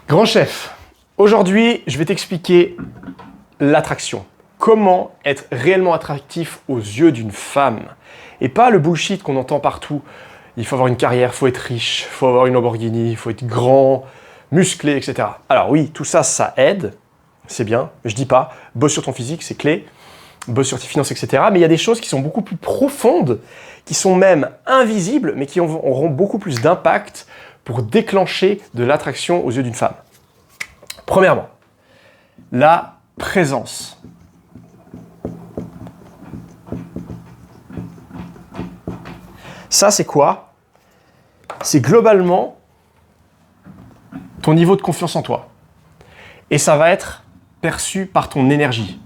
Grand chef, aujourd'hui, je vais t'expliquer l'attraction. Comment être réellement attractif aux yeux d'une femme. Et pas le bullshit qu'on entend partout. Il faut avoir une carrière, il faut être riche, il faut avoir une Lamborghini, il faut être grand, musclé, etc. Alors oui, tout ça, ça aide. C'est bien, je dis pas. Bosse sur ton physique, c'est clé. Bosse sur tes finances, etc. Mais il y a des choses qui sont beaucoup plus profondes, qui sont même invisibles, mais qui auront beaucoup plus d'impact pour déclencher de l'attraction aux yeux d'une femme. Premièrement, la présence. Ça, c'est quoi? C'est globalement ton niveau de confiance en toi. Et ça va être perçu par ton énergie.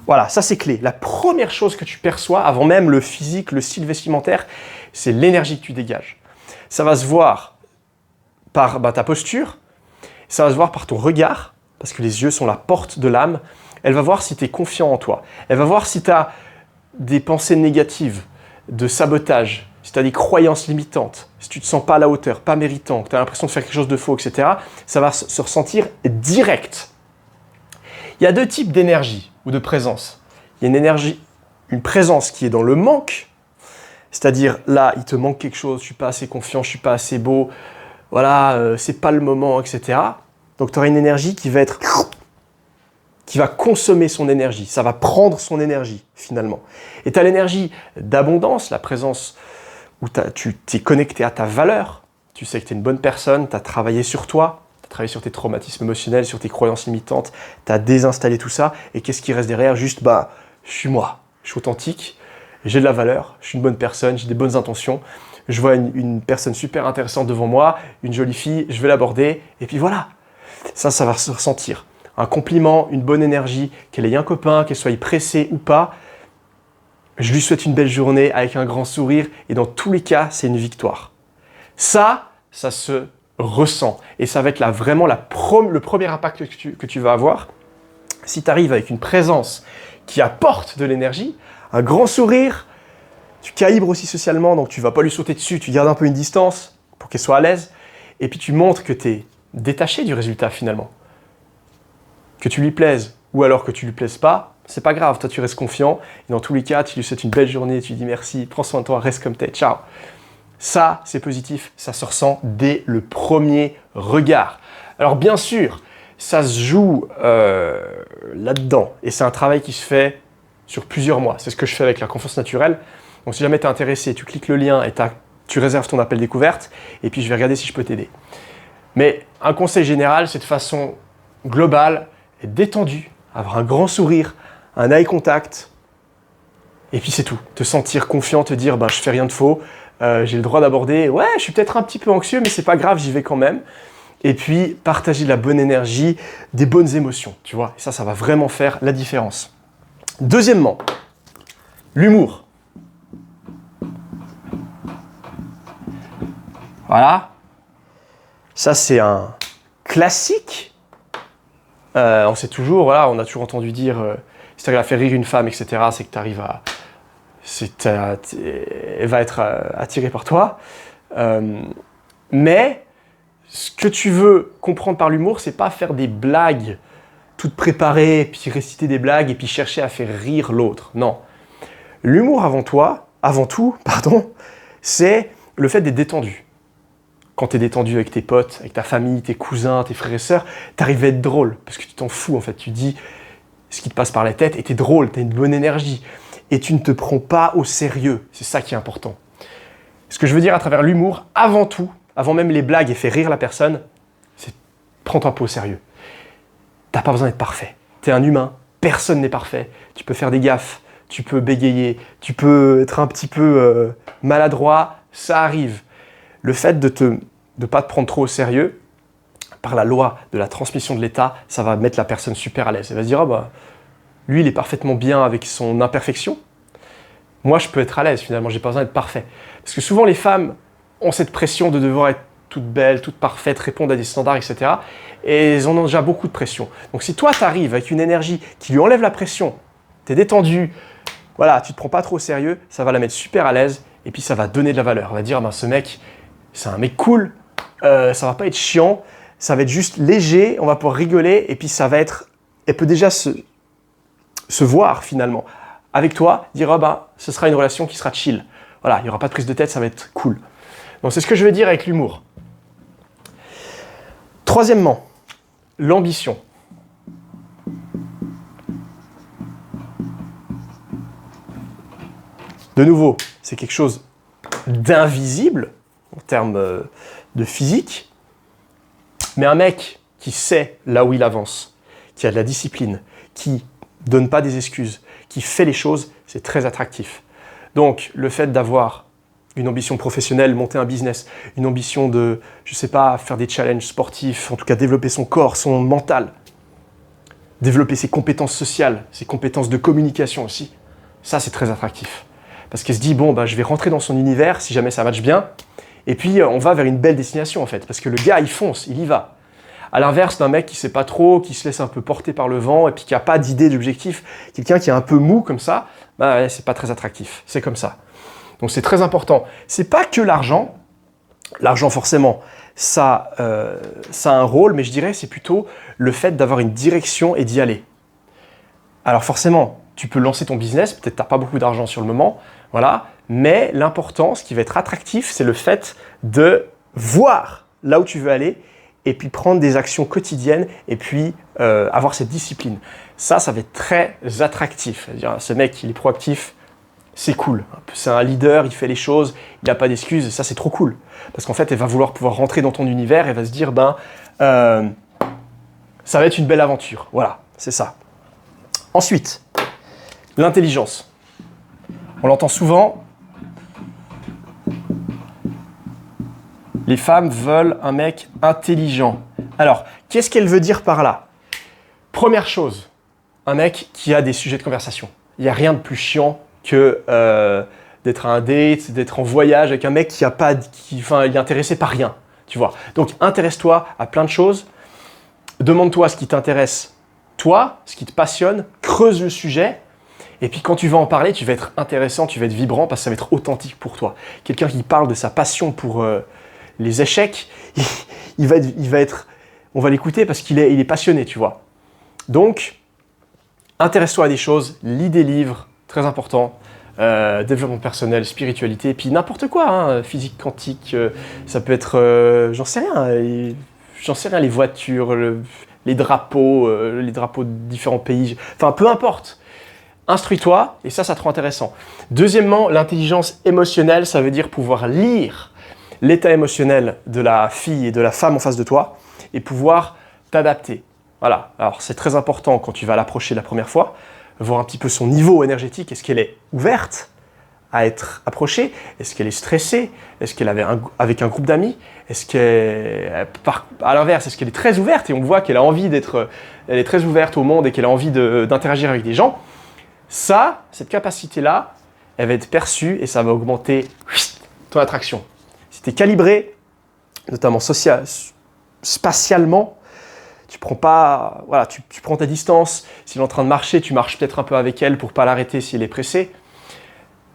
Voilà, ça c'est clé. La première chose que tu perçois, avant même le physique, le style vestimentaire, c'est l'énergie que tu dégages. Ça va se voir par ta posture, ça va se voir par ton regard, parce que les yeux sont la porte de l'âme. Elle va voir si tu es confiant en toi. Elle va voir si tu as des pensées négatives, de sabotage, si tu as des croyances limitantes, si tu ne te sens pas à la hauteur, pas méritant, que tu as l'impression de faire quelque chose de faux, etc. Ça va se ressentir direct. Il y a deux types d'énergie ou de présence. Il y a une présence qui est dans le manque, c'est-à-dire là, il te manque quelque chose, je ne suis pas assez confiant, je ne suis pas assez beau, voilà, c'est pas le moment, etc. Donc tu auras une énergie qui va consommer son énergie, ça va prendre son énergie finalement. Et tu as l'énergie d'abondance, la présence où tu t'es connecté à ta valeur, tu sais que tu es une bonne personne, tu as travaillé sur toi, tu as travaillé sur tes traumatismes émotionnels, sur tes croyances limitantes, tu as désinstallé tout ça, et qu'est-ce qui reste derrière? Juste, je suis moi, je suis authentique, j'ai de la valeur, je suis une bonne personne, j'ai des bonnes intentions, je vois une personne super intéressante devant moi, une jolie fille, je vais l'aborder, et puis voilà, ça va se ressentir. Un compliment, une bonne énergie, qu'elle ait un copain, qu'elle soit pressée ou pas, je lui souhaite une belle journée avec un grand sourire, et dans tous les cas, c'est une victoire. Ça se ressent, et ça va être vraiment le premier impact que tu vas avoir. Si tu arrives avec une présence qui apporte de l'énergie, un grand sourire, tu calibres aussi socialement, donc tu ne vas pas lui sauter dessus, tu gardes un peu une distance pour qu'elle soit à l'aise, et puis tu montres que tu es détaché du résultat finalement. Que tu lui plaises, ou alors que tu lui plaises pas, c'est pas grave, toi tu restes confiant, et dans tous les cas, tu lui souhaites une belle journée, tu lui dis merci, prends soin de toi, reste comme t'es, ciao. Ça, c'est positif, ça se ressent dès le premier regard. Alors bien sûr, ça se joue là-dedans, et c'est un travail qui se fait sur plusieurs mois. C'est ce que je fais avec la confiance naturelle. Donc si jamais tu es intéressé, tu cliques le lien et tu réserves ton appel découverte, et puis je vais regarder si je peux t'aider. Mais un conseil général, c'est de façon globale, être détendu, avoir un grand sourire, un eye contact, et puis c'est tout. Te sentir confiant, te dire je fais rien de faux, j'ai le droit d'aborder, ouais, je suis peut-être un petit peu anxieux, mais c'est pas grave, j'y vais quand même. Et puis partager de la bonne énergie, des bonnes émotions, tu vois. Et ça va vraiment faire la différence. Deuxièmement, l'humour. Voilà. Ça, c'est un classique. On sait toujours, voilà, on a toujours entendu dire si tu arrives à faire rire une femme, etc., c'est que tu arrives à. Elle va être attirée par toi. Mais ce que tu veux comprendre par l'humour, c'est pas faire des blagues toutes préparées, puis réciter des blagues et puis chercher à faire rire l'autre. Non. L'humour avant tout, c'est le fait d'être détendu. Quand tu es détendu avec tes potes, avec ta famille, tes cousins, tes frères et sœurs, tu arrives à être drôle parce que tu t'en fous en fait. Tu dis ce qui te passe par la tête et tu es drôle, tu as une bonne énergie. Et tu ne te prends pas au sérieux. C'est ça qui est important. Ce que je veux dire à travers l'humour, avant tout, avant même les blagues et faire rire la personne, c'est prends-toi pas au sérieux. T'as pas besoin d'être parfait. Tu es un humain, personne n'est parfait. Tu peux faire des gaffes, tu peux bégayer, tu peux être un petit peu maladroit, ça arrive. Le fait de pas te prendre trop au sérieux, par la loi de la transmission de l'état, ça va mettre la personne super à l'aise. Elle va se dire, lui, il est parfaitement bien avec son imperfection. Moi, je peux être à l'aise, finalement, j'ai pas besoin d'être parfait. Parce que souvent, les femmes ont cette pression de devoir être toute belle, toute parfaite, répondre à des standards, etc. Et elles en ont déjà beaucoup de pression. Donc si toi, tu arrives avec une énergie qui lui enlève la pression, tu es détendu, voilà, tu te prends pas trop au sérieux, ça va la mettre super à l'aise et puis ça va donner de la valeur. On va dire, ben, ce mec, c'est un mec cool, ça va pas être chiant, ça va être juste léger, on va pouvoir rigoler, et puis ça va être, elle peut déjà se voir finalement avec toi, dire, ah ben, ce sera une relation qui sera chill. Voilà, il n'y aura pas de prise de tête, ça va être cool. Donc c'est ce que je veux dire avec l'humour. Troisièmement, l'ambition. De nouveau, c'est quelque chose d'invisible en termes de physique, mais un mec qui sait là où il avance, qui a de la discipline, qui donne pas des excuses, qui fait les choses, c'est très attractif. Donc, le fait d'avoir une ambition professionnelle, monter un business, une ambition de, je sais pas, faire des challenges sportifs, en tout cas développer son corps, son mental, développer ses compétences sociales, ses compétences de communication aussi, ça c'est très attractif. Parce qu'elle se dit, bon, bah, je vais rentrer dans son univers, si jamais ça matche bien, et puis on va vers une belle destination en fait, parce que le gars il fonce, il y va. À l'inverse d'un mec qui sait pas trop, qui se laisse un peu porter par le vent, et puis qui a pas d'idée, d'objectif, quelqu'un qui est un peu mou comme ça, bah ouais, c'est pas très attractif, c'est comme ça. Donc c'est très important. C'est pas que l'argent. L'argent forcément, ça a un rôle, mais je dirais c'est plutôt le fait d'avoir une direction et d'y aller. Alors forcément, tu peux lancer ton business, peut-être t'as pas beaucoup d'argent sur le moment, voilà. Mais l'important, ce qui va être attractif, c'est le fait de voir là où tu veux aller et puis prendre des actions quotidiennes et puis avoir cette discipline. Ça va être très attractif. C'est-à-dire, ce mec, il est proactif. C'est cool. C'est un leader, il fait les choses, il n'a pas d'excuses, ça c'est trop cool. Parce qu'en fait, elle va vouloir pouvoir rentrer dans ton univers, elle va se dire, ça va être une belle aventure. Voilà, c'est ça. Ensuite, l'intelligence. On l'entend souvent. Les femmes veulent un mec intelligent. Alors, qu'est-ce qu'elle veut dire par là? Première chose, un mec qui a des sujets de conversation. Il n'y a rien de plus chiant que d'être à un date, d'être en voyage avec un mec qui est intéressé par rien, tu vois. Donc, intéresse-toi à plein de choses. Demande-toi ce qui t'intéresse, toi, ce qui te passionne, creuse le sujet. Et puis, quand tu vas en parler, tu vas être intéressant, tu vas être vibrant parce que ça va être authentique pour toi. Quelqu'un qui parle de sa passion pour les échecs, on va l'écouter parce qu'il est passionné, tu vois. Donc, intéresse-toi à des choses, lis des livres, très important, développement personnel, spiritualité, et puis n'importe quoi, hein, physique quantique, ça peut être, j'en sais rien, les voitures, les drapeaux de différents pays, enfin peu importe. Instruis-toi, et ça te rend intéressant. Deuxièmement, l'intelligence émotionnelle, ça veut dire pouvoir lire l'état émotionnel de la fille et de la femme en face de toi, et pouvoir t'adapter. Voilà, alors c'est très important quand tu vas l'approcher la première fois, voir un petit peu son niveau énergétique. Est-ce qu'elle est ouverte à être approchée? Est-ce qu'elle est stressée? Est-ce qu'elle est avec un groupe d'amis? Est-ce qu'elle, à l'inverse, est-ce qu'elle est très ouverte et on voit qu'elle a envie elle est très ouverte au monde et qu'elle a envie d'interagir avec des gens? Ça, cette capacité-là, elle va être perçue et ça va augmenter ton attraction. Si tu es calibré, notamment spatialement, tu prends pas, voilà, tu prends ta distance. S'il est en train de marcher, tu marches peut-être un peu avec elle pour pas l'arrêter s'il est pressé.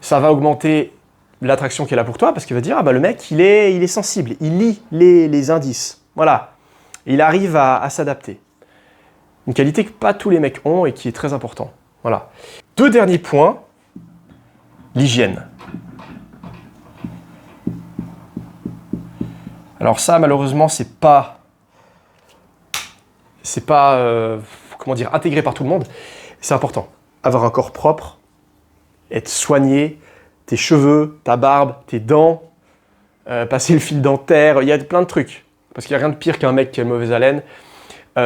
Ça va augmenter l'attraction qu'elle a pour toi parce qu'elle va dire, ah bah le mec, il est sensible, il lit les indices. Voilà, il arrive à s'adapter. Une qualité que pas tous les mecs ont et qui est très important. Voilà. 2 derniers points, l'hygiène. Alors ça, malheureusement, c'est pas intégré par tout le monde. C'est important. Avoir un corps propre, être soigné, tes cheveux, ta barbe, tes dents, passer le fil dentaire, il y a plein de trucs. Parce qu'il n'y a rien de pire qu'un mec qui a une mauvaise haleine.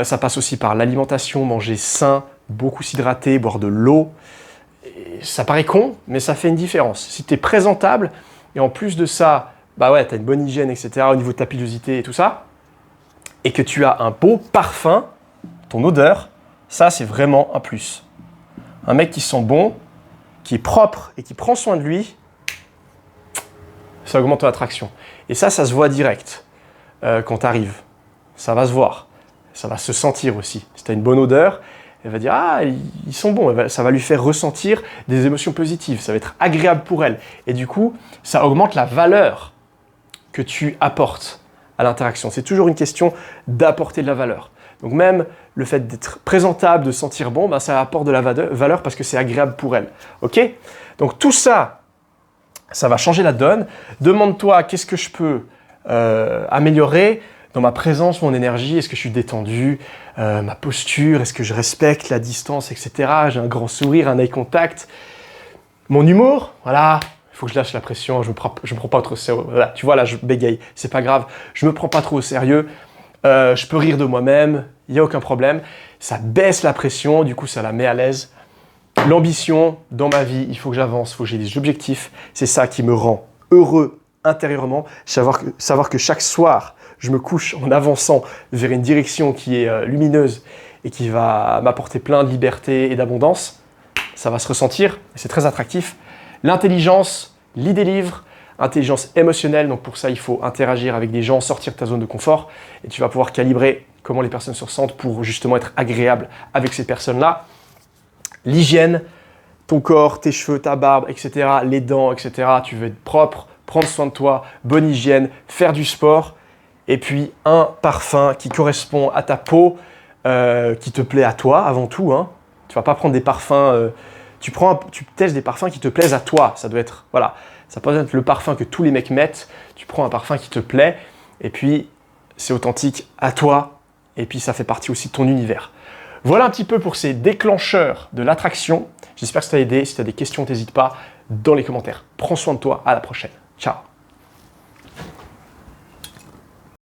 Ça passe aussi par l'alimentation, manger sain, beaucoup s'hydrater, boire de l'eau. Et ça paraît con, mais ça fait une différence. Si tu es présentable, et en plus de ça, bah ouais, tu as une bonne hygiène, etc., au niveau de ta pilosité et tout ça, et que tu as un beau parfum, ton odeur, ça c'est vraiment un plus. Un mec qui sent bon, qui est propre et qui prend soin de lui, ça augmente ton attraction. Et ça se voit direct quand tu arrives. Ça va se voir. Ça va se sentir aussi. Si tu as une bonne odeur, Elle va dire « Ah, ils sont bons ». Ça va lui faire ressentir des émotions positives. Ça va être agréable pour elle. Et du coup, ça augmente la valeur que tu apportes à l'interaction. C'est toujours une question d'apporter de la valeur. Donc même le fait d'être présentable, de sentir bon, ben ça apporte de la valeur parce que c'est agréable pour elle. Ok? Donc tout ça, ça va changer la donne. Demande-toi qu'est-ce que je peux améliorer dans ma présence, mon énergie. Est-ce que je suis détendu? Ma posture, est-ce que je respecte la distance, etc. J'ai un grand sourire, un eye contact. Mon humour, voilà. Il faut que je lâche la pression, je me prends pas trop au sérieux. Voilà, tu vois là, je bégaye, c'est pas grave. Je me prends pas trop au sérieux. Je peux rire de moi-même, il n'y a aucun problème. Ça baisse la pression, du coup ça la met à l'aise. L'ambition dans ma vie, il faut que j'avance, il faut que j'ai des objectifs. C'est ça qui me rend heureux intérieurement. Savoir que chaque soir, je me couche en avançant vers une direction qui est lumineuse et qui va m'apporter plein de liberté et d'abondance. Ça va se ressentir et c'est très attractif. L'intelligence, lis des livres, intelligence émotionnelle. Donc pour ça, il faut interagir avec des gens, sortir de ta zone de confort et tu vas pouvoir calibrer comment les personnes se ressentent pour justement être agréable avec ces personnes-là. L'hygiène, ton corps, tes cheveux, ta barbe, etc., les dents, etc. Tu veux être propre, prendre soin de toi, bonne hygiène, faire du sport. Et puis un parfum qui correspond à ta peau, qui te plaît à toi avant tout. Hein. Tu vas pas prendre des parfums, tu testes des parfums qui te plaisent à toi. Ça doit être, voilà, ça peut être le parfum que tous les mecs mettent. Tu prends un parfum qui te plaît et puis c'est authentique à toi et puis ça fait partie aussi de ton univers. Voilà un petit peu pour ces déclencheurs de l'attraction. J'espère que ça t'a aidé. Si tu as des questions, n'hésite pas dans les commentaires. Prends soin de toi. À la prochaine. Ciao.